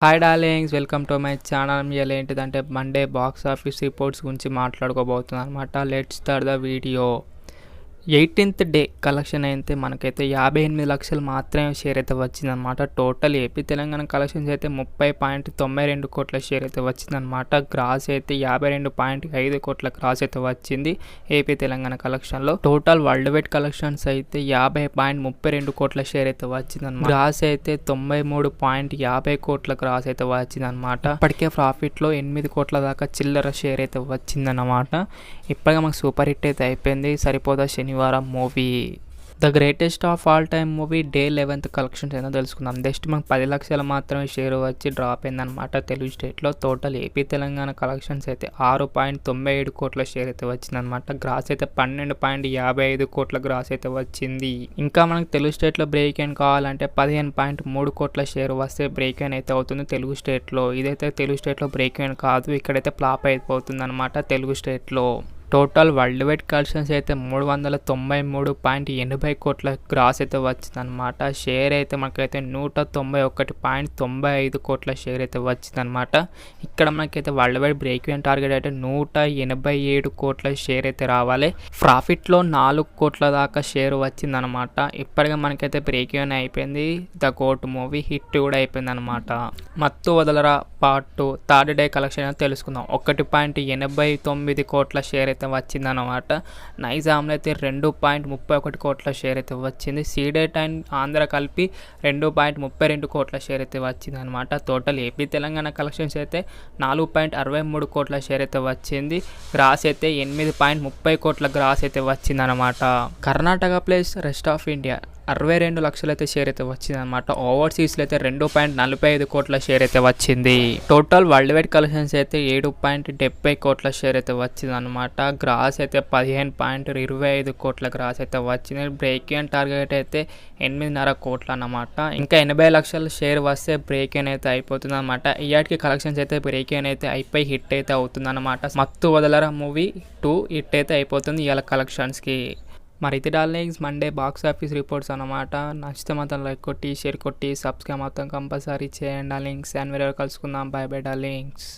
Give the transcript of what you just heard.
Hi darlings, welcome to my channel. ఇవాళ ఏంటిదంటే Monday box office reports గురించి మాట్లాడుకోబోతున్నాను అనమాట. Let's start the video. 18th day collection అయితే మనకైతే 58 లక్షలు మాత్రమే షేర్ అయితే వచ్చిందనమాట. టోటల్ ఏపీ తెలంగాణ కలెక్షన్స్ అయితే 30.92 కోట్ల షేర్ అయితే వచ్చిందనమాట. గ్రాస్ అయితే 52.5 కోట్ల గ్రాస్ అయితే వచ్చింది ఏపీ తెలంగాణ కలెక్షన్లో. టోటల్ వరల్డ్ వైడ్ కలెక్షన్స్ అయితే 50.32 కోట్ల షేర్ అయితే వచ్చిందనమాట. గ్రాస్ అయితే 93.50 కోట్ల గ్రాస్ అయితే వచ్చిందనమాట. ఇప్పటికే ప్రాఫిట్లో 8 కోట్ల దాకా చిల్లర షేర్ అయితే వచ్చిందన్నమాట. ఇప్పటికే మాకు సూపర్ హిట్ అయితే అయిపోయింది. సరిపోదా శనివారం movie. The greatest of all time movie day 11th collections ఏదో తెలుసుకుందాం. జస్ట్ మనకు 10 లక్షలు మాత్రమే షేర్ వచ్చి డ్రాప్ అయిందనమాట తెలుగు స్టేట్లో. టోటల్ ఏపీ తెలంగాణ కలెక్షన్స్ అయితే 6.97 కోట్ల షేర్ అయితే వచ్చిందనమాట. గ్రాస్ అయితే 12.55 కోట్ల గ్రాస్ అయితే వచ్చింది. ఇంకా మనకు తెలుగు స్టేట్లో బ్రేక్ ఇన్ కావాలంటే 15.3 కోట్ల షేర్ వస్తే బ్రేక్ ఇన్ అయితే అవుతుంది తెలుగు స్టేట్లో. ఇదైతే తెలుగు స్టేట్లో బ్రేక్ ఇన్ కాదు, ఇక్కడైతే ఫ్లాప్ అయిపోతుంది అనమాట తెలుగు స్టేట్లో. టోటల్ వరల్డ్ వైడ్ కలెక్షన్స్ అయితే 393.80 కోట్ల గ్రాస్ అయితే వచ్చిందనమాట. షేర్ అయితే మనకైతే 191.95 కోట్ల షేర్ అయితే వచ్చిందనమాట. ఇక్కడ మనకైతే world wide break even target అయితే 187 కోట్ల షేర్ అయితే రావాలి. ప్రాఫిట్లో 4 కోట్ల దాకా షేర్ వచ్చిందనమాట. ఇప్పటికే మనకైతే బ్రేక్ ఈవెన్ అయిపోయింది. ద గోట్ మూవీ హిట్ కూడా అయిపోయింది అనమాట. మత్తు వదలరా పార్ట్ 2 థర్డ్ డే కలెక్షన్ అయితే తెలుసుకుందాం. 1.89 కోట్ల షేర్ అయితే వచ్చిందన్నమాట. నైజాంలో అయితే 2.31 కోట్ల షేర్ అయితే వచ్చింది. సీడెట్ అండ్ ఆంధ్ర కలిపి 2.32 కోట్ల షేర్ అయితే వచ్చింది అనమాట. టోటల్ ఏపీ తెలంగాణ కలెక్షన్స్ అయితే 4.63 కోట్ల షేర్ అయితే వచ్చింది. గ్రాస్ అయితే 8.30 కోట్ల గ్రాస్ అయితే వచ్చింది అనమాట. Karnataka plus rest of India 62 లక్షలు అయితే షేర్ అయితే వచ్చింది అనమాట. ఓవర్సీస్లో అయితే 2.45 కోట్ల షేర్ అయితే వచ్చింది. టోటల్ వరల్డ్ వైడ్ కలెక్షన్స్ అయితే 7.70 కోట్ల షేర్ అయితే వచ్చింది అనమాట. గ్రాస్ అయితే 15.25 కోట్ల గ్రాస్ అయితే వచ్చింది. బ్రేక్ ఇన్ టార్గెట్ అయితే 8.5 కోట్ల అన్నమాట. ఇంకా 80 లక్షల షేర్ వస్తే బ్రేక్ ఇన్ అయితే అయిపోతుంది అనమాట. ఇయాటికి కలెక్షన్స్ అయితే బ్రేక్ ఇన్ అయితే అయిపోయి హిట్ అయితే అవుతుంది అనమాట. మత్తు వదలరా మూవీ 2 హిట్ అయితే అయిపోతుంది ఇవాళ కలెక్షన్స్కి. మరి ఇది darlings Monday box office reports అనమాట. నచ్చితే మాత్రం లైక్ కొట్టి షేర్ కొట్టి సబ్స్క్రైబ్ మాత్రం కంపల్సరీ చేయండి డార్లింగ్స్. అండ్ వేరే కలుసుకుందాం. By by darlings.